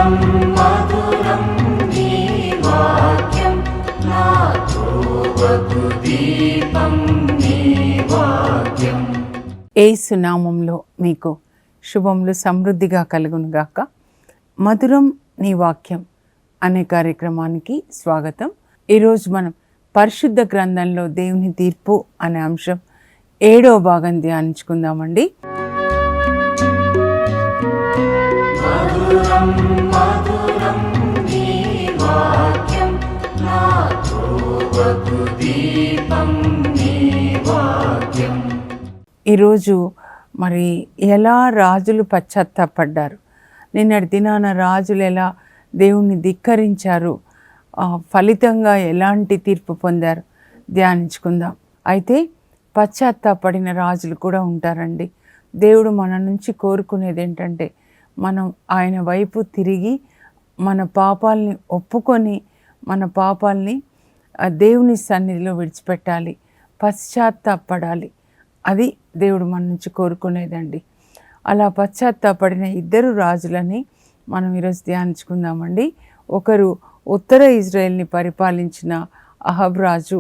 మధురం మధురం నీ వాక్యం నా త్రోవకు దీపం నీ వాక్యం. యేసు నామములో మీకు శుభములు సమృద్ధిగా కలుగునుగాక. మధురం నీ వాక్యం అనే కార్యక్రమానికి స్వాగతం. ఈరోజు మనం పరిశుద్ధ గ్రంథంలో దేవుని తీర్పు అనే అంశం 7వ భాగం ధ్యానించుకుందామండి. మధురం మధురం నీ వాక్యం నా త్రోవకు దీపం నీ వాక్యం. ఈరోజు మరి ఎలా రాజులు పశ్చాత్తాపడ్డారు, నిన్నటి దినాన రాజులు ఎలా దేవుణ్ణి ధిక్కరించారు, ఫలితంగా ఎలాంటి తీర్పు పొందారు ధ్యానించుకుందాం. అయితే పశ్చాత్తాపడిన రాజులు కూడా ఉంటారండి. దేవుడు మన నుంచి కోరుకునేది ఏంటంటే మనం ఆయన వైపు తిరిగి మన పాపాలని ఒప్పుకొని మన పాపాలని దేవుని సన్నిధిలో విడిచిపెట్టాలి, పశ్చాత్తాపడాలి. అది దేవుడు మన నుంచి కోరుకునేదండి. అలా పశ్చాత్తాపడిన 2 రాజులని మనం ఈరోజు ధ్యానించుకుందామండి. ఒకరు ఉత్తర ఇజ్రాయెల్ని పరిపాలించిన అహబ్ రాజు,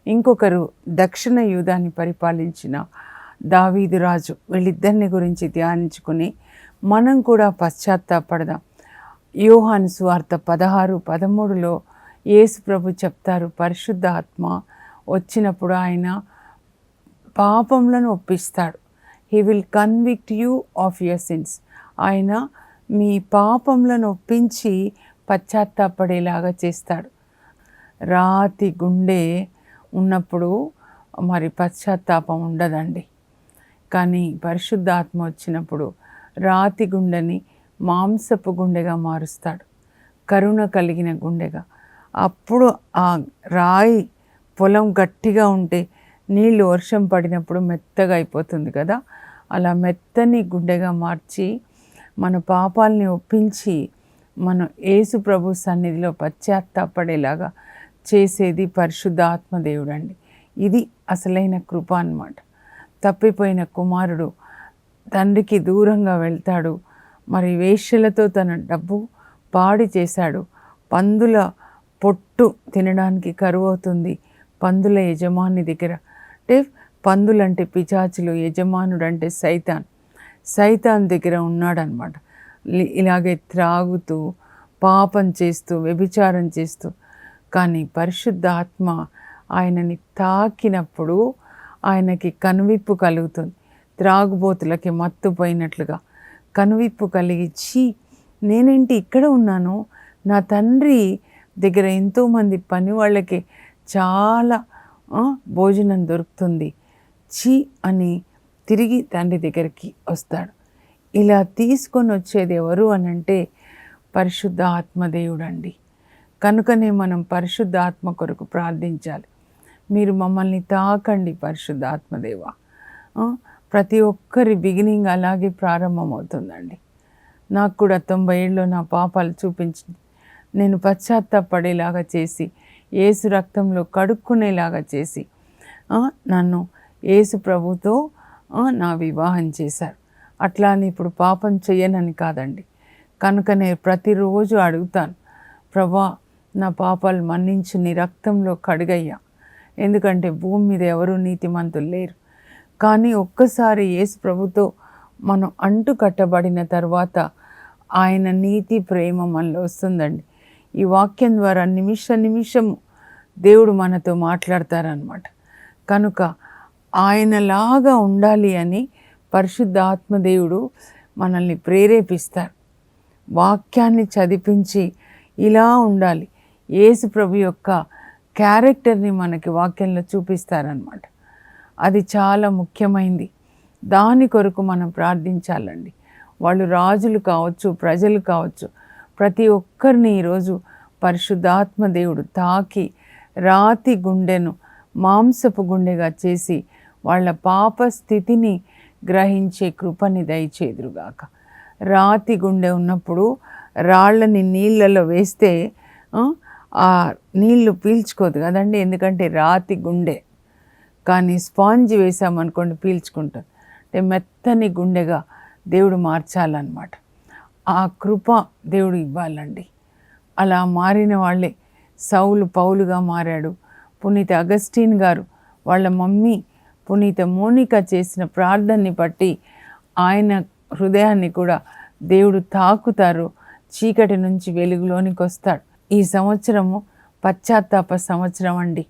ఇంకొకరు దక్షిణ యూదాన్ని పరిపాలించిన దావీదు రాజు. వీళ్ళిద్దరిని గురించి ధ్యానించుకుని మనం కూడా పశ్చాత్తాపడదాం. యోహాను సువార్త 16:13లో యేసు ప్రభు చెప్తారు, పరిశుద్ధ ఆత్మ వచ్చినప్పుడు ఆయన పాపములను ఒప్పిస్తాడు. He will convict you of your sins. ఆయన మీ పాపములను ఒప్పించి పశ్చాత్తాపడేలాగా చేస్తాడు. రాతి గుండె ఉన్నప్పుడు మరి పశ్చాత్తాపం ఉండదండి. కానీ పరిశుద్ధాత్మ వచ్చినప్పుడు రాతి గుండెని మాంసపు గుండెగా మారుస్తాడు, కరుణ కలిగిన గుండెగా. అప్పుడు ఆ రాయి పొలం గట్టిగా ఉంటే నీళ్ళు వర్షం పడినప్పుడు మెత్తగా అయిపోతుంది కదా, అలా మెత్తని గుండెగా మార్చి మన పాపాలని ఒప్పించి మనం యేసు ప్రభు సన్నిధిలో పశ్చాత్తాపడేలాగా చేసేది పరిశుద్ధ ఆత్మదేవుడు అండి. ఇది అసలైన కృప అన్నమాట. తప్పిపోయిన కుమారుడు తండ్రికి దూరంగా వెళ్తాడు. మరి వేశ్యలతో తన డబ్బు పాడి చేశాడు. పందుల పొట్టు తినడానికి కరువు అవుతుంది పందుల యజమాని దగ్గర. అంటే పందులంటే పిశాచులు, యజమానుడు అంటే సైతాన్ దగ్గర ఉన్నాడనమాట. ఇలాగే త్రాగుతూ పాపం చేస్తూ వ్యభిచారం చేస్తూ. కానీ పరిశుద్ధ ఆత్మ ఆయనని తాకినప్పుడు ఆయనకి కనువిప్పు కలుగుతుంది. త్రాగుబోతులకి మత్తుపోయినట్లుగా కనువిప్పు కలిగించి, నేనేంటి ఇక్కడ ఉన్నాను, నా తండ్రి దగ్గర ఎంతోమంది పని వాళ్ళకి చాలా భోజనం దొరుకుతుంది, ఛీ అని తిరిగి తండ్రి దగ్గరికి వస్తాడు. ఇలా తీసుకొని వచ్చేది ఎవరు అనంటే పరిశుద్ధ ఆత్మదేవుడు అండి. కనుకనే మనం పరిశుద్ధ ఆత్మ కొరకు ప్రార్థించాలి. మీరు మమ్మల్ని తాకండి పరిశుద్ధ ఆత్మదేవ. ప్రతి ఒక్కరి బిగినింగ్ అలాగే ప్రారంభమవుతుందండి. నాకు కూడా 90 ఏళ్ళలో నా పాపాలు చూపించి నేను పశ్చాత్తాపడేలాగా చేసి యేసు రక్తంలో కడుక్కునేలాగా చేసి నన్ను యేసు ప్రభుతో నా వివాహం చేశారు. అట్లా అని ఇప్పుడు పాపం చెయ్యనని కాదండి. కనుకనే ప్రతిరోజు అడుగుతాను, ప్రభా నా పాపాలు మన్నించి నీ రక్తంలో కడుగయ్యా. ఎందుకంటే భూమి మీద ఎవరు నీతిమంతులు లేరు. కానీ ఒక్కసారి యేసు ప్రభుతో మనం అంటు కట్టబడిన తర్వాత ఆయన నీతి ప్రేమ మనలో వస్తుందండి. ఈ వాక్యం ద్వారా నిమిషము దేవుడు మనతో మాట్లాడతారనమాట. కనుక ఆయనలాగా ఉండాలి అని పరిశుద్ధ ఆత్మదేవుడు మనల్ని ప్రేరేపిస్తారు. వాక్యాన్ని చదివించి ఇలా ఉండాలి, యేసు ప్రభు యొక్క క్యారెక్టర్ని మనకి వాక్యంలో చూపిస్తారనమాట. అది చాలా ముఖ్యమైనది. దాని కొరకు మనం ప్రార్థించాలండి. వాళ్ళు రాజులు కావచ్చు, ప్రజలు కావచ్చు, ప్రతి ఒక్కరిని ఈరోజు పరిశుద్ధాత్మ దేవుడు తాకి రాతి గుండెను మాంసపు గుండెగా చేసి వాళ్ళ పాప స్థితిని గ్రహించే కృపని దయచేదురుగాక. రాతి గుండె ఉన్నప్పుడు రాళ్ళని నీళ్ళలో వేస్తే ఆ నీళ్లు పీల్చుకోదు కదండి, ఎందుకంటే రాతి గుండె. కానీ స్పాంజ్ వేసామనుకోండి పీల్చుకుంటాం. అంటే మెత్తని గుండెగా దేవుడు మార్చాలన్నమాట. ఆ కృప దేవుడు ఇవ్వాలండి. అలా మారిన వాళ్ళే సౌలు పౌలుగా మారాడు. పునీత అగస్టిన్ గారు వాళ్ళ మమ్మీ పునీత మోనిక చేసిన ప్రార్థనని బట్టి ఆయన హృదయాన్ని కూడా దేవుడు తాకుతారు, చీకటి నుంచి వెలుగులోనికి వస్తాడు. ఈ సంవత్సరము పశ్చాత్తాప సంవత్సరం అండి.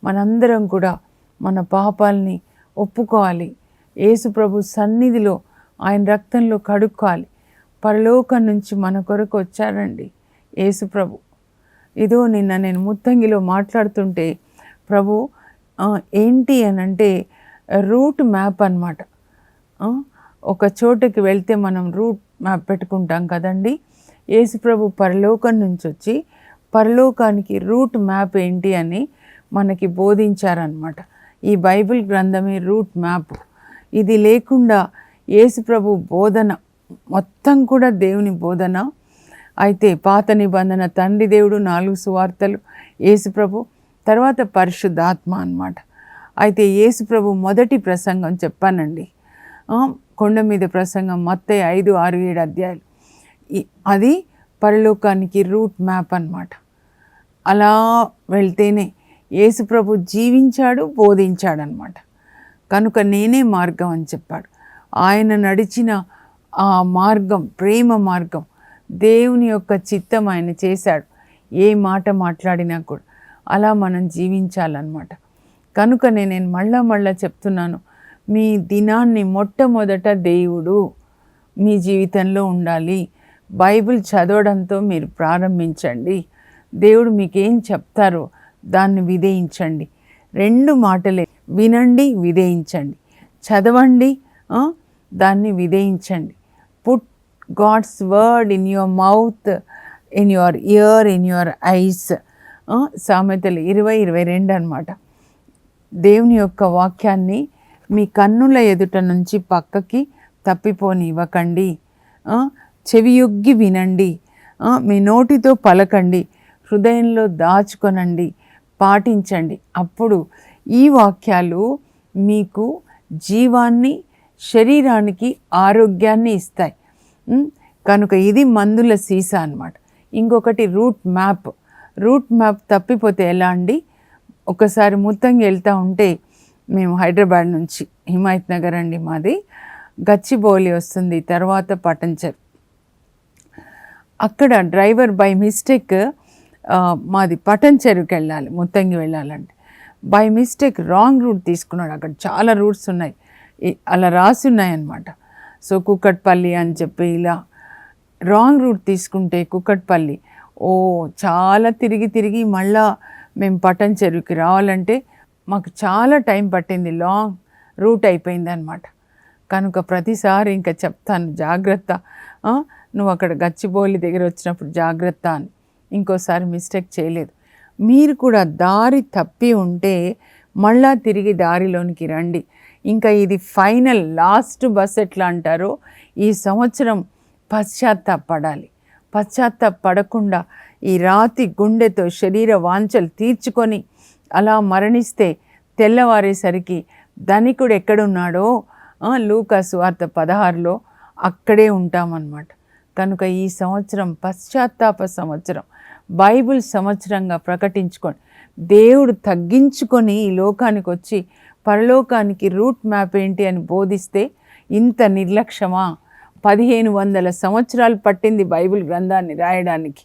మనందరం కూడా మన పాపాలని ఒప్పుకోవాలి. యేసు ప్రభు సన్నిధిలో ఆయన రక్తంలో కడుక్కోవాలి. పరలోకం నుంచి మన కొరకు వచ్చారండి యేసు ప్రభు. ఇదో నిన్న నేను ముత్తంగిలో మాట్లాడుతుంటే ప్రభు ఏంటి అని అంటే రూట్ మ్యాప్ అన్నమాట. ఒక చోటుకి వెళ్తే మనం రూట్ మ్యాప్ పెట్టుకుంటాం కదండి. యేసు ప్రభు పరలోకం నుంచి వచ్చి పరలోకానికి రూట్ మ్యాప్ ఏంటి అని మనకి బోధించారనమాట. ఈ బైబిల్ గ్రంథమే రూట్ మ్యాప్. ఇది లేకుండా యేసు ప్రభు బోధన మొత్తం కూడా దేవుని బోధన. అయితే పాత నిబంధన తండ్రి దేవుడు, 4 సువార్తలు, యేసు ప్రభు, తర్వాత పరిశుద్ధాత్మ అన్నమాట. అయితే యేసు ప్రభు మొదటి ప్రసంగం చెప్పానండి, కొండ మీద ప్రసంగం, మత్తయి 5, 6, 7 అధ్యాయాలు. అది పరలోకానికి రూట్ మ్యాప్ అన్నమాట. అలా వెళ్తేనే యేసు ప్రభు జీవించాడు, బోధించాడనమాట. కనుక నేనే మార్గం అని చెప్పాడు. ఆయన నడిచిన ఆ మార్గం ప్రేమ మార్గం, దేవుని యొక్క చిత్తం ఆయన చేశాడు. ఏ మాట మాట్లాడినా కూడా అలా మనం జీవించాలన్నమాట. కనుక నేను మళ్ళా చెప్తున్నాను, మీ దినాన్ని మొట్టమొదట దేవుడు మీ జీవితంలో ఉండాలి. బైబిల్ చదవడంతో మీరు ప్రారంభించండి. దేవుడు మీకేం చెప్తారో దాన్ని విధేయించండి. 2 మాటలే, వినండి, విధేయించండి. చదవండి, దాన్ని విధేయించండి. Put God's word in your mouth, in your ear, in your eyes. సామెతలు 20:22 అన్నమాట. దేవుని యొక్క వాక్యాన్ని మీ కన్నుల ఎదుట నుంచి పక్కకి తప్పిపోనివ్వకండి. చెవియొగ్గి వినండి, మీ నోటితో పలకండి, హృదయంలో దాచుకొనండి, పాటించండి. అప్పుడు ఈ వాక్యాలు మీకు జీవాన్ని, శరీరానికి ఆరోగ్యాన్ని ఇస్తాయి. కనుక ఇది మందుల సీసా అన్నమాట. ఇంకొకటి రూట్ మ్యాప్. రూట్ మ్యాప్ తప్పిపోతే ఎలా అండి? ఒకసారి ముత్తంగి వెళ్తూ ఉంటే, మేము హైదరాబాద్ నుంచి, హిమాయత్ నగర్ అండి మాది, గచ్చిబౌలి వస్తుంది, తర్వాత పటంచెరు. అక్కడ డ్రైవర్ బై మిస్టేక్ మాది పటంచెరుకి వెళ్ళాలి, ముత్తంగి వెళ్ళాలంటే బై మిస్టేక్ రాంగ్ రూట్ తీసుకున్నాడు. అక్కడ చాలా రూట్స్ ఉన్నాయి, అలా రాసి ఉన్నాయన్నమాట. సో కుక్కట్పల్లి అని చెప్పి ఇలా రాంగ్ రూట్ తీసుకుంటే కుక్కట్పల్లి చాలా తిరిగి మళ్ళా మేము పటంచెరుకి రావాలంటే మాకు చాలా టైం పట్టింది. లాంగ్ రూట్ అయిపోయింది అనమాట. కనుక ప్రతిసారి ఇంకా చెప్తాను, జాగ్రత్త, నువ్వు అక్కడ గచ్చిబౌలి దగ్గర వచ్చినప్పుడు జాగ్రత్త అని. ఇంకోసారి మిస్టేక్ చేయలేదు. మీరు కూడా దారి తప్పి ఉంటే మళ్ళా తిరిగి దారిలోనికి రండి. ఇంకా ఇది ఫైనల్ లాస్ట్ బస్ ఎట్లా అంటారో, ఈ సంవత్సరం పశ్చాత్తాపడాలి. పశ్చాత్తాపడకుండా ఈ రాతి గుండెతో శరీర వాంఛలు తీర్చుకొని అలా మరణిస్తే తెల్లవారేసరికి ధనికుడు ఎక్కడున్నాడో లూకా సువార్త 16లో అక్కడే ఉంటామన్నమాట. కనుక ఈ సంవత్సరం పశ్చాత్తాప సంవత్సరం, బైబిల్ సంవత్సరంగా ప్రకటించుకొని, దేవుడు తగ్గించుకొని ఈ లోకానికి వచ్చి పరలోకానికి రూట్ మ్యాప్ ఏంటి అని బోధిస్తే ఇంత నిర్లక్ష్యమా? 1500 సంవత్సరాలు పట్టింది బైబిల్ గ్రంథాన్ని రాయడానికి.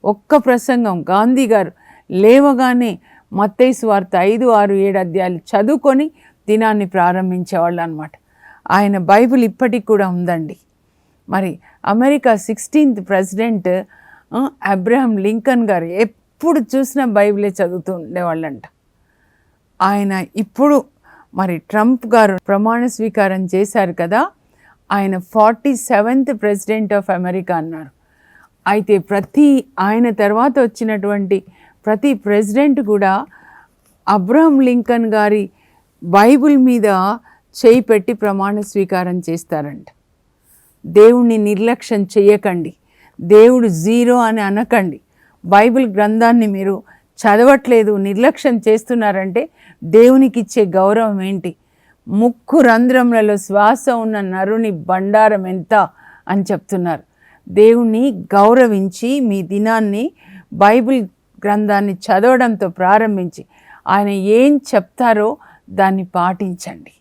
ఒక్క ప్రసంగం గాంధీ గారు లేవగానే మత్తయి సువార్త 5, 6, 7 అధ్యాయాలు చదువుకొని దినాన్ని ప్రారంభించేవాళ్ళు అనమాట. ఆయన బైబిల్ ఇప్పటికి కూడా ఉందండి. మరి America 16th president Abraham Lincoln గారు ఎప్పుడు చూసినా బైబిలే చదువుతూ ఉండేవాళ్ళంట. ఆయన ఇప్పుడు మరి ట్రంప్ గారు ప్రమాణ స్వీకారం చేశారు కదా, ఆయన 47th ప్రెసిడెంట్ ఆఫ్ అమెరికా అన్నారు. అయితే ఆయన తర్వాత వచ్చినటువంటి ప్రతి ప్రెసిడెంట్ కూడా అబ్రహాం లింకన్ గారి బైబిల్ మీద చేయి పెట్టి ప్రమాణ స్వీకారం చేస్తారంట. దేవుణ్ణి నిర్లక్ష్యం చేయకండి, దేవుడు 0 అని అనకండి. బైబిల్ గ్రంథాన్ని మీరు చదవట్లేదు, నిర్లక్ష్యం చేస్తున్నారంటే దేవునికి ఇచ్చే గౌరవం ఏంటి? 3 రంధ్రములలో శ్వాస ఉన్న నరుని బండారం ఎంత అని చెప్తున్నారు. దేవుణ్ణి గౌరవించి మీ దినాన్ని బైబిల్ గ్రంథాన్ని చదవడంతో ప్రారంభించి ఆయన ఏం చెప్తారో దాన్ని పాటించండి.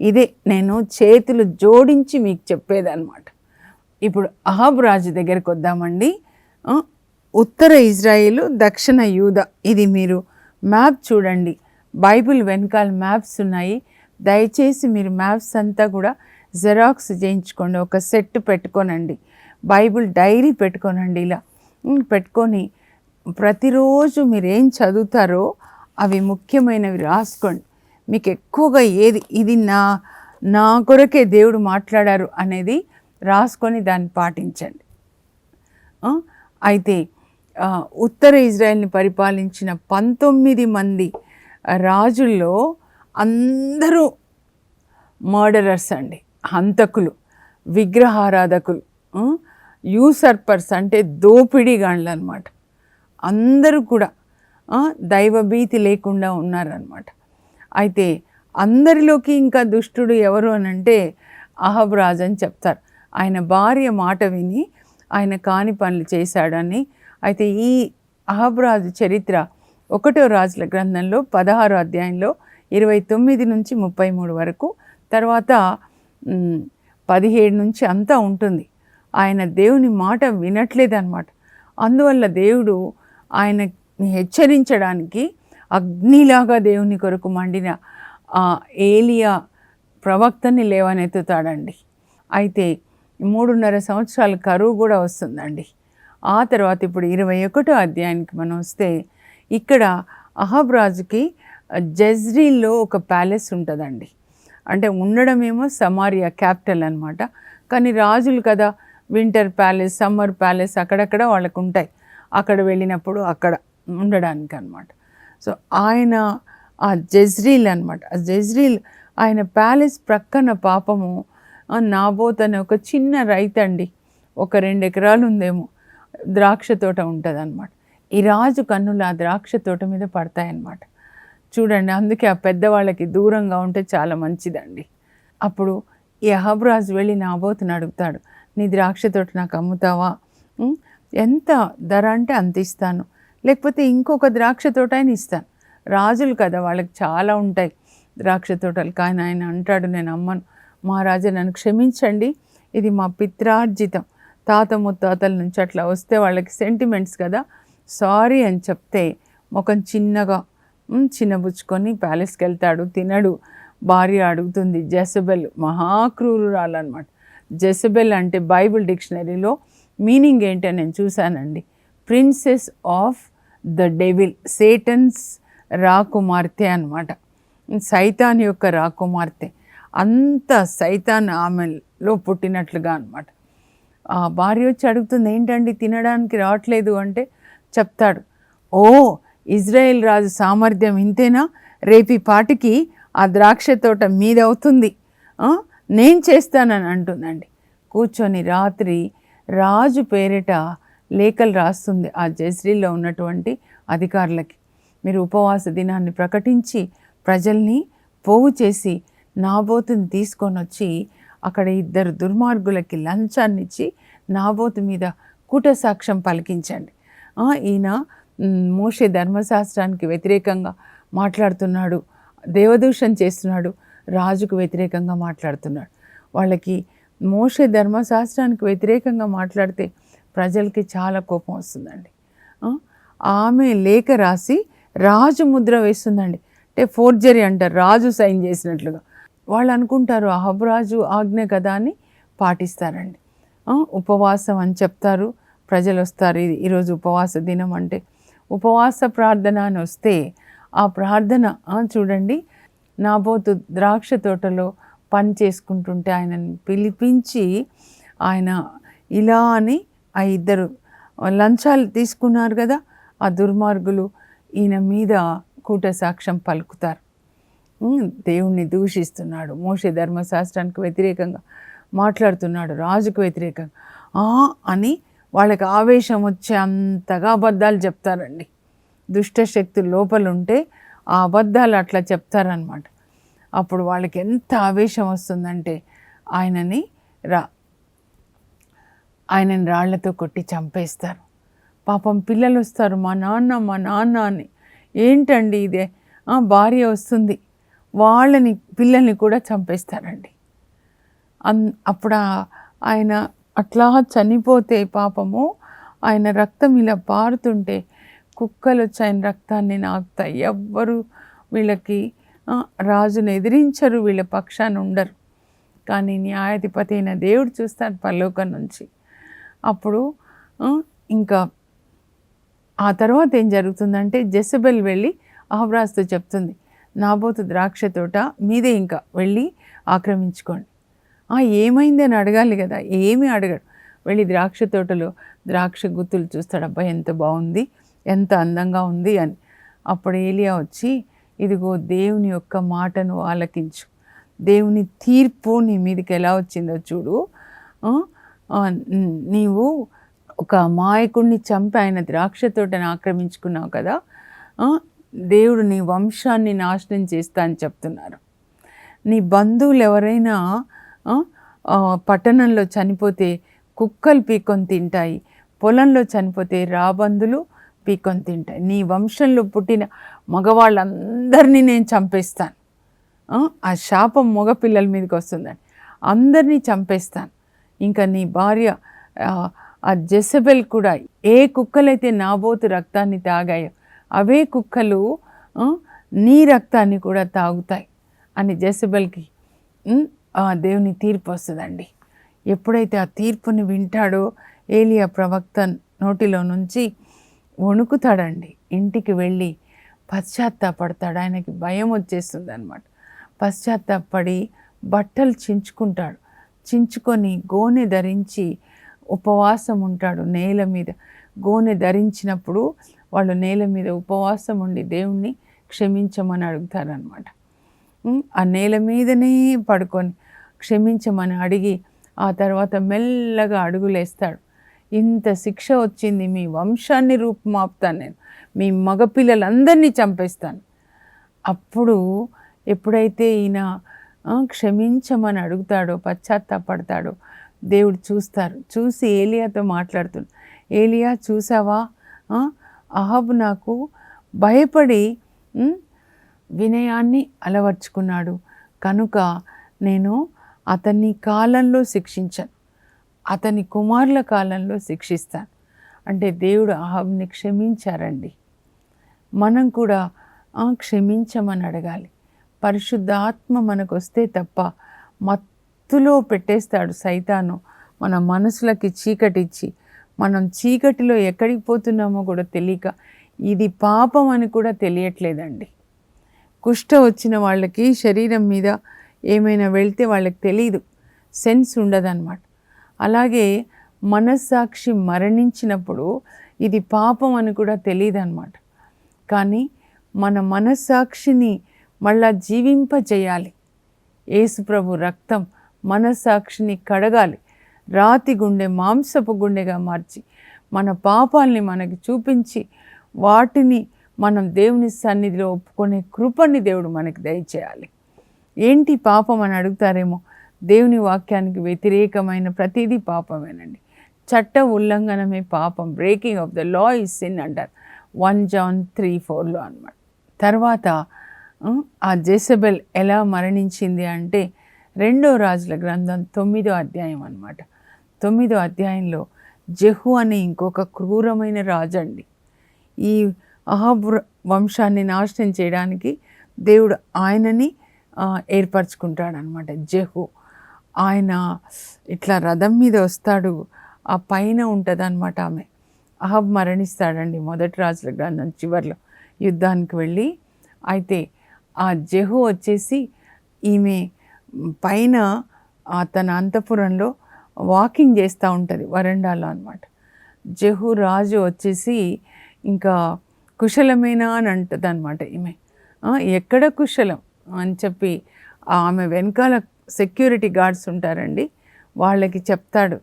ఇదే నేను చేతులు జోడించి మీకు చెప్పేదన్నమాట. ఇప్పుడు అహాబు రాజు దగ్గరికి వద్దామండి. ఉత్తర ఇజ్రాయేలు, దక్షిణ యూదా. ఇది మీరు మ్యాప్ చూడండి, బైబిల్ వెనకాల మ్యాప్స్ ఉన్నాయి. దయచేసి మీరు మ్యాప్స్ అంతా కూడా జెరాక్స్ చేయించుకోండి, ఒక సెట్ పెట్టుకోనండి, బైబిల్ డైరీ పెట్టుకోనండి. ఇలా పెట్టుకొని ప్రతిరోజు మీరు ఏం చదువుతారో అవి ముఖ్యమైనవి రాసుకోండి. మీకు ఎక్కువగా ఏది ఇది నా కొరకే దేవుడు మాట్లాడారు అనేది రాసుకొని దాన్ని పాటించండి. అయితే ఉత్తర ఇజ్రాయెల్ని పరిపాలించిన 19 మంది రాజుల్లో అందరూ మర్డరర్స్ అండి, హంతకులు, విగ్రహారాధకులు, యూసర్పర్స్ అంటే దోపిడీగాండ్లు అనమాట. అందరూ కూడా దైవభీతి లేకుండా ఉన్నారనమాట. అయితే అందరిలోకి ఇంకా దుష్టుడు ఎవరు అని అంటే అహాబు రాజు అని చెప్తారు. ఆయన భార్య మాట విని ఆయన కాని పనులు చేశాడని. అయితే ఈ అహాబు రాజు చరిత్ర 1వ రాజుల గ్రంథంలో 16వ అధ్యాయంలో 29 నుంచి 33 వరకు, తర్వాత 17 నుంచి అంతా ఉంటుంది. ఆయన దేవుని మాట వినట్లేదన్నమాట. అందువల్ల దేవుడు ఆయనని హెచ్చరించడానికి అగ్నిలాగా దేవుని కొరకు మండిన ఏలియా ప్రవక్తని లేవనెత్తుతాడండి. అయితే 3.5 సంవత్సరాల కరువు కూడా వస్తుందండి. ఆ తర్వాత ఇప్పుడు 21వ అధ్యాయానికి మనం వస్తే, ఇక్కడ అహాబు రాజుకి జెజ్రీల్లో ఒక ప్యాలెస్ ఉంటుందండి. అంటే ఉండడమేమో సమారియా క్యాపిటల్ అనమాట. కానీ రాజులు కదా, వింటర్ ప్యాలెస్, సమ్మర్ ప్యాలెస్ అక్కడక్కడ వాళ్ళకు ఉంటాయి. అక్కడ వెళ్ళినప్పుడు అక్కడ ఉండడానికి అనమాట. సో ఆయన ఆ జెజ్రీల్ అనమాట. ఆ జెజ్రీల్ ఆయన ప్యాలెస్ ప్రక్కన పాపము నాబోత్ అనే ఒక చిన్న రైతండి, ఒక 2 ఎకరాలు ఉందేమో, ద్రాక్ష తోట ఉంటుంది అనమాట. ఈ రాజు కన్నులు ఆ ద్రాక్ష తోట మీద పడతాయన్నమాట. చూడండి, అందుకే ఆ పెద్దవాళ్ళకి దూరంగా ఉంటే చాలా మంచిదండి. అప్పుడు ఈ అహాబు రాజు వెళ్ళి నాబోతుని అడుగుతాడు, నీ ద్రాక్ష తోట నాకు అమ్ముతావా? ఎంత ధర అంటే అంత ఇస్తాను, లేకపోతే ఇంకొక ద్రాక్ష తోట అయినా ఇస్తాను. రాజులు కదా, వాళ్ళకి చాలా ఉంటాయి ద్రాక్ష తోటలు. కానీ ఆయన అంటాడు, నేను అమ్మను మహారాజా, నన్ను క్షమించండి, ఇది మా పిత్రార్జితం, తాత ముత్తాతల నుంచి అట్లా వస్తే వాళ్ళకి సెంటిమెంట్స్ కదా, సారీ అని చెప్తే ముఖం చిన్నగా చిన్నబుచ్చుకొని ప్యాలెస్కి వెళ్తాడు. తినడు. భార్య అడుగుతుంది, జెజబెల్ మహాక్రూరురాలు అనమాట. జెజబెల్ అంటే బైబిల్ డిక్షనరీలో మీనింగ్ ఏంటని నేను చూశానండి, princess of the devil, Satan's రాకుమార్తె అనమాట. సైతాన్ యొక్క రాకుమార్తె. అంత సైతాన్ ఆమెలో పుట్టినట్లుగా అనమాట. ఆ భార్య వచ్చి అడుగుతుంది, ఏంటండి తినడానికి రావట్లేదు అంటే చెప్తాడు, ఓ ఇజ్రాయెల్ రాజు సామర్థ్యం ఇంతేనా, రేపు ఈ పాటికి ఆ ద్రాక్ష తోట మీదవుతుంది, నేను చేస్తానని అంటుందండి. కూర్చొని రాత్రి రాజు పేరిట లేఖలు రాస్తుంది ఆ జెజ్రీల్లో ఉన్నటువంటి అధికారులకి. మీరు ఉపవాస దినాన్ని ప్రకటించి ప్రజల్ని పోగు చేసి నాబోతుని తీసుకొని వచ్చి అక్కడ 2 దుర్మార్గులకి లంచాన్ని ఇచ్చి నాబోతు మీద కూట సాక్ష్యం పలికించండి. ఈయన మోషే ధర్మశాస్త్రానికి వ్యతిరేకంగా మాట్లాడుతున్నాడు, దేవదూషణ చేస్తున్నాడు, రాజుకు వ్యతిరేకంగా మాట్లాడుతున్నాడు. వాళ్ళకి మోషే ధర్మశాస్త్రానికి వ్యతిరేకంగా మాట్లాడితే ప్రజలకి చాలా కోపం వస్తుందండి. ఆమె లేఖ రాసి రాజు ముద్ర వేస్తుందండి. అంటే ఫోర్జరీ అంటారు, రాజు సైన్ చేసినట్లుగా. వాళ్ళు అనుకుంటారు అహాబు రాజు ఆజ్ఞ కదా అని పాటిస్తారండి. ఉపవాసం అని చెప్తారు, ప్రజలు వస్తారు. ఈరోజు ఉపవాస దినం అంటే ఉపవాస ప్రార్థన అని వస్తే ఆ ప్రార్థన చూడండి, నాబోతు ద్రాక్ష తోటలో పని చేసుకుంటుంటే ఆయనని పిలిపించి ఆయన ఇలా అని ఆ 2 లంచాలు తీసుకున్నారు కదా ఆ దుర్మార్గులు, ఈయన మీద కూట సాక్ష్యం పలుకుతారు. దేవుణ్ణి దూషిస్తున్నాడు, మోషే ధర్మశాస్త్రానికి వ్యతిరేకంగా మాట్లాడుతున్నాడు, రాజుకు వ్యతిరేకంగా అని వాళ్ళకి ఆవేశం వచ్చే అంతగా అబద్ధాలు చెప్తారండి. దుష్టశక్తులు లోపల ఉంటే ఆ అబద్ధాలు అట్లా చెప్తారనమాట. అప్పుడు వాళ్ళకి ఎంత ఆవేశం వస్తుందంటే ఆయనని ఆయనను రాళ్లతో కొట్టి చంపేస్తారు. పాపం పిల్లలు వస్తారు, మా నాన్న అని. ఏంటండి ఇదే, భార్య వస్తుంది, వాళ్ళని పిల్లల్ని కూడా చంపేస్తారండి. అప్పుడు ఆయన అట్లా చనిపోతే పాపము ఆయన రక్తం ఇలా పారుతుంటే కుక్కలు వచ్చి ఆయన రక్తాన్ని నాకుతాయి. ఎవ్వరు వీళ్ళకి రాజును ఎదిరించరు, వీళ్ళ పక్షాన ఉండరు. కానీ న్యాయాధిపతి అయిన దేవుడు చూస్తాడు పరలోకం నుంచి. అప్పుడు ఇంకా ఆ తర్వాత ఏం జరుగుతుందంటే జెజబెల్ వెళ్ళి అహబ్రాజుతో చెప్తుంది, నాబోతు ద్రాక్ష తోట మీదే ఇంకా వెళ్ళి ఆక్రమించుకోండి. ఏమైంది అని అడగాలి కదా, ఏమీ అడగడు. వెళ్ళి ద్రాక్ష తోటలో ద్రాక్ష గుత్తులు చూస్తాడు, అబ్బాయి ఎంత బాగుంది, ఎంత అందంగా ఉంది అని. అప్పుడు ఏలియా వచ్చి, ఇదిగో దేవుని యొక్క మాటను ఆలకించు, దేవుని తీర్పు నీ మీదకి ఎలా వచ్చిందో చూడు. నీవు ఒక అమాయకుడిని చంపి ఆయన ద్రాక్ష తోటను ఆక్రమించుకున్నావు కదా, దేవుడు నీ వంశాన్ని నాశనం చేస్తా అని చెప్తున్నారు. నీ బంధువులు ఎవరైనా పట్టణంలో చనిపోతే కుక్కలు పీక్కొని తింటాయి, పొలంలో చనిపోతే రాబందులు పీక్కొని తింటాయి. నీ వంశంలో పుట్టిన మగవాళ్ళందరినీ నేను చంపేస్తాను. ఆ శాపం మగపిల్లల మీదకి వస్తుందని అందరినీ చంపేస్తాను. ఇంకా నీ భార్య ఆ జెజబెల్ కూడా, ఏ కుక్కలైతే నాబోతు రక్తాన్ని తాగాయో అవే కుక్కలు నీ రక్తాన్ని కూడా తాగుతాయి అని జెజబెల్కి దేవుని తీర్పు వస్తుందండి. ఎప్పుడైతే ఆ తీర్పుని వింటాడో ఏలియా ప్రవక్త నోటిలో నుంచి వణుకుతాడండి. ఇంటికి వెళ్ళి పశ్చాత్తాపడతాడు. ఆయనకి భయం వచ్చేస్తుంది అన్నమాట. పశ్చాత్తాపడి బట్టలు చించుకుంటాడు. చించుకొని గోనె ధరించి ఉపవాసం ఉంటాడు. నేల మీద గోనె ధరించినప్పుడు వాళ్ళు నేల మీద ఉపవాసం ఉండి దేవుణ్ణి క్షమించమని అడుగుతారనమాట. ఆ నేల మీదనే పడుకొని క్షమించమని అడిగి ఆ తర్వాత మెల్లగా అడుగులేస్తాడు. ఇంత శిక్ష వచ్చింది, మీ వంశాన్ని రూపుమాపుతాను, నేను మీ మగపిల్లలందరినీ చంపేస్తాను. అప్పుడు ఎప్పుడైతే ఈయన క్షమించమని అడుగుతాడో, పశ్చాత్తాపడతాడో, దేవుడు చూస్తారు. చూసి ఏలియాతో మాట్లాడుతున్నాడు, ఏలియా చూసావా, అహాబు నాకు భయపడి వినయాన్ని అలవర్చుకున్నాడు కనుక నేను అతన్ని కాలంలో శిక్షించాను, అతని కుమారుల కాలంలో శిక్షిస్తాను. అంటే దేవుడు అహాబుని క్షమించారండి. మనం కూడా క్షమించమని అడగాలి. పరిశుద్ధాత్మ మనకు వస్తే తప్ప మత్తులో పెట్టేస్తాడు సైతాను. మన మనసులకి చీకటిచ్చి మనం చీకటిలో ఎక్కడికి పోతున్నామో కూడా తెలియక, ఇది పాపం అని కూడా తెలియట్లేదండి. కుష్ఠ వచ్చిన వాళ్ళకి శరీరం మీద ఏమైనా వెళ్తే వాళ్ళకి తెలియదు, సెన్స్ ఉండదన్నమాట. అలాగే మనస్సాక్షి మరణించినప్పుడు ఇది పాపం అని కూడా తెలియదు అన్నమాట. కానీ మన మనస్సాక్షిని మళ్ళా జీవింపజేయాలి. యేసుప్రభు రక్తం మనస్సాక్షిని కడగాలి, రాతి గుండె మాంసపు గుండెగా మార్చి మన పాపాల్ని మనకి చూపించి వాటిని మనం దేవుని సన్నిధిలో ఒప్పుకునే కృపని దేవుడు మనకి దయచేయాలి. ఏంటి పాపం అని అడుగుతారేమో, దేవుని వాక్యానికి వ్యతిరేకమైన ప్రతిదీ పాపమేనండి. చట్ట ఉల్లంఘనమే పాపం. Breaking of the law is sin అంటారు 1 John 3:4 అన్నమాట. తర్వాత ఆ జెజబెల్ ఎలా మరణించింది అంటే 2వ రాజుల గ్రంథం 9వ అధ్యాయం అన్నమాట. 9వ అధ్యాయంలో జెహూ అనే ఇంకొక క్రూరమైన రాజు అండి. ఈ అహాబు వంశాన్ని నాశనం చేయడానికి దేవుడు ఆయనని ఏర్పరచుకుంటాడనమాట. జెహూ ఆయన ఇట్లా రథం మీద వస్తాడు, ఆ పైన ఉంటుంది అనమాట ఆమె. అహాబ్ మరణిస్తాడండి 1 రాజుల గ్రంథం చివరిలో యుద్ధానికి వెళ్ళి. అయితే ఆ జెహూ వచ్చేసి ఈమె పైన తన అంతఃపురంలో వాకింగ్ చేస్తూ ఉంటుంది వరండాలో అనమాట. జెహూ రాజు వచ్చేసి ఇంకా కుశలమేనా అని అంటుంది అనమాట. ఈమె ఎక్కడ కుశలం అని చెప్పి ఆమె వెనకాల సెక్యూరిటీ గార్డ్స్ ఉంటారండి, వాళ్ళకి చెప్తాడు,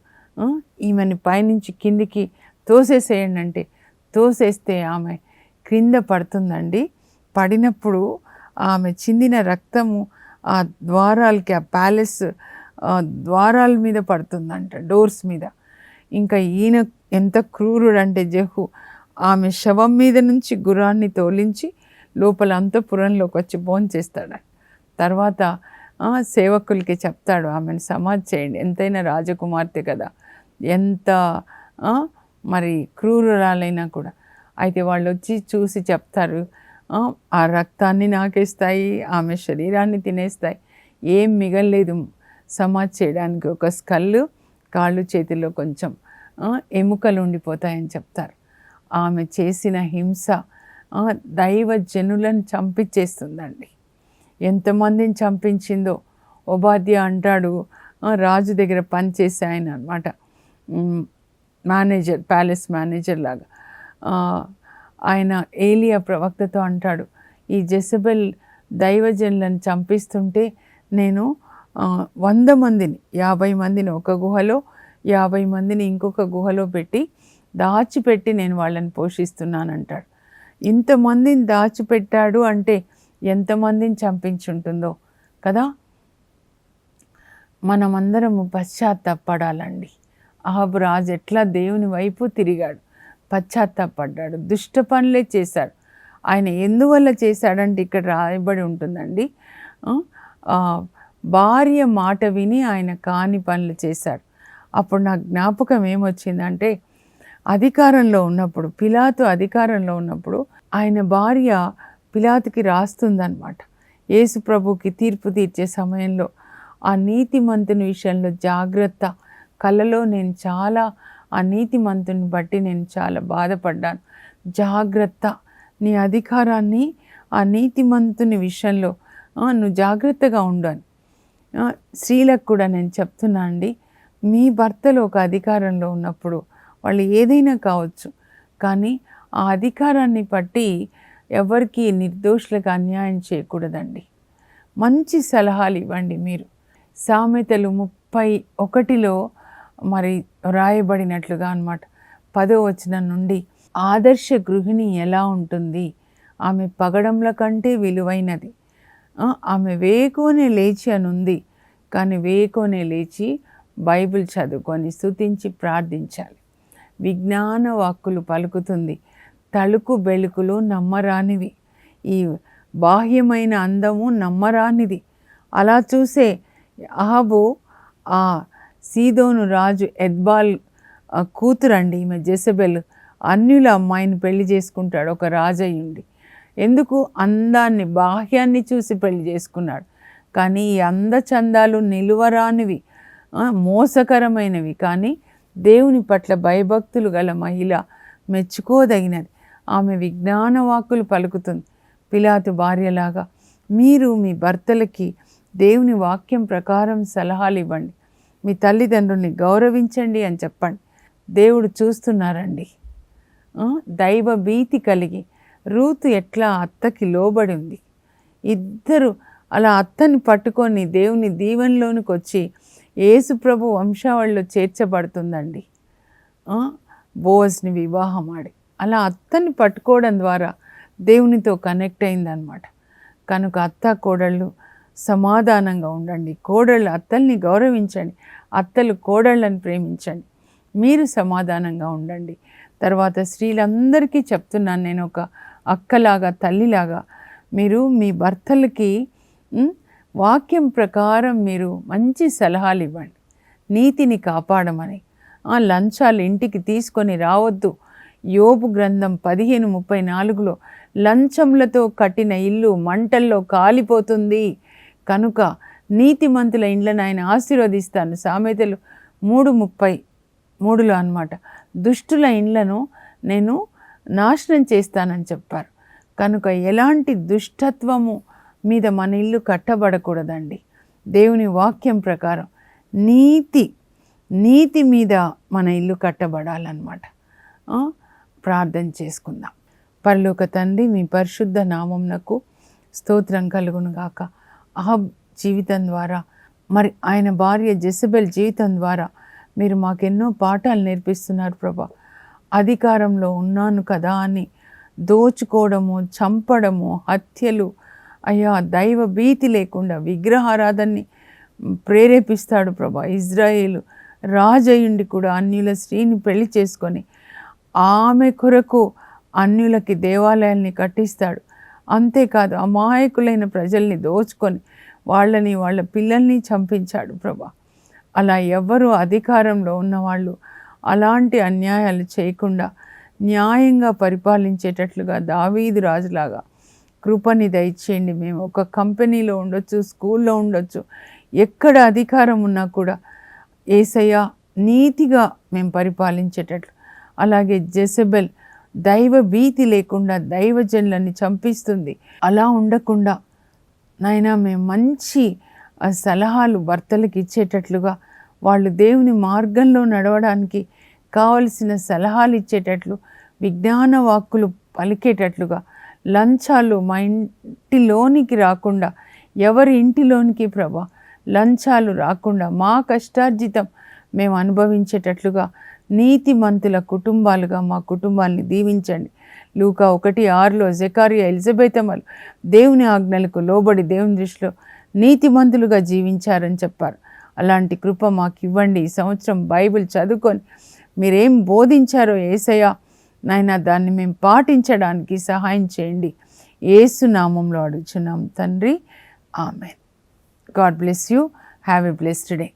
ఈమెని పైనుంచి కిందికి తోసేసేయండి అంటే తోసేస్తే ఆమె క్రింద పడుతుందండి. పడినప్పుడు ఆమె చిందిన రక్తము ఆ ద్వారాలకి, ఆ ప్యాలెస్ ద్వారాల మీద పడుతుందంట, డోర్స్ మీద. ఇంకా ఈయన ఎంత క్రూరుడంటే జెహూ ఆమె శవం మీద నుంచి గుర్రాన్ని తోలించి లోపల అంతఃపురంలోకి వచ్చి భోంచేస్తాడు. తర్వాత సేవకులకి చెప్తాడు, ఆమెను సమాధి చేయండి, ఎంతైనా రాజకుమార్తె కదా, ఎంత మరి క్రూరురాలైనా కూడా. అయితే వాళ్ళు వచ్చి చూసి చెప్తారు, ఆ రక్తాన్ని నాకేస్తాయి, ఆమె శరీరాన్ని తినేస్తాయి, ఏం మిగలలేదు సమాధి చేయడానికి, ఒక స్కల్లు, కాళ్ళు చేతిలో కొంచెం ఎముకలు ఉండిపోతాయని చెప్తారు. ఆమె చేసిన హింస దైవ జనులను చంపించేస్తుందండి. ఎంతమందిని చంపించిందో. ఓబాద్య అంటాడు, రాజు దగ్గర పనిచేసే ఆయన అనమాట, మేనేజర్, ప్యాలెస్ మేనేజర్ లాగా. ఆయన ఏలియా ప్రవక్తతో అంటాడు, ఈ జెజబెల్ దైవజనులను చంపిస్తుంటే నేను 100 మందిని, 50 మందిని ఒక గుహలో, 50 మందిని ఇంకొక గుహలో పెట్టి దాచిపెట్టి నేను వాళ్ళని పోషిస్తున్నానంటాడు. ఇంతమందిని దాచిపెట్టాడు అంటే ఎంతమందిని చంపించుంటుందో కదా. మనమందరము పశ్చాత్తాపడాలండి. అహాబు రాజు ఎట్లా దేవుని వైపు తిరిగాడు, పశ్చాత్తాపడ్డాడు, దుష్ట పనులే చేశాడు. ఆయన ఎందువల్ల చేశాడంటే ఇక్కడ రాయబడి ఉంటుందండి, భార్య మాట విని ఆయన కాని పనులు చేశాడు. అప్పుడు నాకు జ్ఞాపకం ఏమొచ్చిందంటే, అధికారంలో ఉన్నప్పుడు, పిలాతు అధికారంలో ఉన్నప్పుడు ఆయన భార్య పిలాతుకి రాస్తుందన్నమాట, యేసు ప్రభుకి తీర్పు తీర్చే సమయంలో ఆ నీతిమంతుని విషయంలో జాగ్రత్త, కలలో నేను చాలా ఆ నీతిమంతుని బట్టి నేను చాలా బాధపడ్డాను, జాగ్రత్త, నీ అధికారాన్ని ఆ నీతిమంతుని విషయంలో నువ్వు జాగ్రత్తగా ఉండాలి. స్త్రీలకు కూడా నేను చెప్తున్నా అండి, మీ భర్తలు ఒక అధికారంలో ఉన్నప్పుడు వాళ్ళు ఏదైనా కావచ్చు, కానీ ఆ అధికారాన్ని బట్టి ఎవరికి నిర్దోషులకు అన్యాయం చేయకూడదండి. మంచి సలహాలు ఇవ్వండి మీరు. సామెతలు 31లో మరి రాయబడినట్లుగా అన్నమాట, 10వ వచనం నుండి, ఆదర్శ గృహిణి ఎలా ఉంటుంది, ఆమె పగడంల కంటే విలువైనది, ఆమె వేకువనే లేచి అనుంది, కానీ వేకువనే లేచి బైబిల్ చదువుకొని స్తుతించి ప్రార్థించాలి. విజ్ఞాన వాక్కులు పలుకుతుంది, తళుకు బెళుకులు నమ్మరానివి, ఈ బాహ్యమైన అందము నమ్మరానిది. అలా చూసే అహాబు ఆ సీదోను రాజు ఎద్బాల్ కూతురండి ఈమె జెజబెల్, అన్యుల అమ్మాయిని పెళ్లి చేసుకుంటాడు ఒక రాజయ్యుండి. ఎందుకు? అందాన్ని, బాహ్యాన్ని చూసి పెళ్లి చేసుకున్నాడు. కానీ ఈ అందచందాలు నిలువరానివి, మోసకరమైనవి, కానీ దేవుని పట్ల భయభక్తులు గల మహిళ మెచ్చుకోదగినది. ఆమె విజ్ఞాన వాక్కులు పలుకుతుంది. పిలాతు భార్యలాగా మీరు మీ భర్తలకి దేవుని వాక్యం ప్రకారం సలహాలు ఇవ్వండి, మీ తల్లిదండ్రుల్ని గౌరవించండి అని చెప్పండి. దేవుడు చూస్తున్నారండి. దైవ భీతి కలిగి రూతు ఎట్లా అత్తకి లోబడి ఉంది, ఇద్దరు అలా అత్తని పట్టుకొని దేవుని దీవెనలోనికి వచ్చి యేసు ప్రభు వంశావళిలో చేర్చబడుతుందండి. బోవజ్ని వివాహం ఆడి అలా అత్తని పట్టుకోవడం ద్వారా దేవునితో కనెక్ట్ అయిందనమాట. కనుక అత్త కోడళ్ళు సమాధానంగా ఉండండి. కోడళ్ళు అత్తల్ని గౌరవించండి, అత్తలు కోడళ్ళని ప్రేమించండి, మీరు సమాధానంగా ఉండండి. తర్వాత స్త్రీలందరికీ చెప్తున్నాను నేను, ఒక అక్కలాగా, తల్లిలాగా మీరు మీ భర్తలకి వాక్యం ప్రకారం మీరు మంచి సలహాలు ఇవ్వండి, నీతిని కాపాడమని. లంచాలు ఇంటికి తీసుకొని రావద్దు. యోబు గ్రంథం 15:34లో లంచములతో కట్టిన ఇల్లు మంటల్లో కాలిపోతుంది, కనుక నీతిమంతుల ఇండ్లను ఆయన ఆశీర్వదిస్తాను. సామెతలు 3:33లో అన్నమాట, దుష్టుల ఇండ్లను నేను నాశనం చేస్తానని చెప్పారు. కనుక ఎలాంటి దుష్టత్వము మీద మన ఇల్లు కట్టబడకూడదండి. దేవుని వాక్యం ప్రకారం నీతి మీద మన ఇల్లు కట్టబడాలన్నమాట. ప్రార్థన చేసుకుందాం. పరలోక తండ్రి, మీ పరిశుద్ధ నామమునకు స్తోత్రం కలుగును గాక. అహాబ్ జీవితం ద్వారా, మరి ఆయన భార్య జెజబెల్ జీవితం ద్వారా మీరు మాకెన్నో పాఠాలు నేర్పిస్తున్నారు ప్రభా. అధికారంలో ఉన్నాను కదా అని దోచుకోవడము, చంపడము, హత్యలు, అయ్యా దైవ భీతి లేకుండా విగ్రహారాధనని ప్రేరేపిస్తాడు ప్రభా. ఇజ్రాయేలు రాజయుండి కూడా అన్యుల స్త్రీని పెళ్లి చేసుకొని ఆమె కొరకు అన్యులకి దేవాలయాల్ని కట్టిస్తాడు. అంతేకాదు అమాయకులైన ప్రజల్ని దోచుకొని వాళ్ళ పిల్లల్ని చంపించాడు ప్రభా. అలా ఎవ్వరూ అధికారంలో ఉన్నవాళ్ళు అలాంటి అన్యాయాలు చేయకుండా న్యాయంగా పరిపాలించేటట్లుగా దావీదు రాజులాగా కృపని దయచేయండి. మేము ఒక కంపెనీలో ఉండొచ్చు, స్కూల్లో ఉండొచ్చు, ఎక్కడ అధికారం ఉన్నా కూడా యేసయ్య నీతిగా మేము పరిపాలించేటట్లు. అలాగే జెజబెల్ దైవ భీతి లేకుండా దైవజనులని చంపిస్తుంది. అలా ఉండకుండా నాయనా మేము మంచి సలహాలు భర్తలకు ఇచ్చేటట్లుగా, వాళ్ళు దేవుని మార్గంలో నడవడానికి కావలసిన సలహాలు ఇచ్చేటట్లు, విజ్ఞాన వాక్కులు పలికేటట్లుగా, లంచాలు మా ఇంటిలోనికి రాకుండా, ఎవరి ఇంటిలోనికి ప్రభా లంచాలు రాకుండా మా కష్టార్జితం మేము అనుభవించేటట్లుగా నీతిమంతుల కుటుంబాలుగా మా కుటుంబాన్ని దీవించండి. లూకా 1:6 జకరియా ఎలిజబెతమ్మలు దేవుని ఆజ్ఞలకు లోబడి దేవుని దృష్టిలో నీతిమంతులుగా జీవించారని చెప్పారు. అలాంటి కృప మాకు ఇవ్వండి. ఈ సంవత్సరం బైబిల్ చదువుకొని మీరేం బోధించారో యేసయ్య నాయనా దాన్ని మేము పాటించడానికి సహాయం చేయండి. యేసు నామంలో అడుగుచున్నాం తండ్రి, amen. God bless you. Have a blessed day.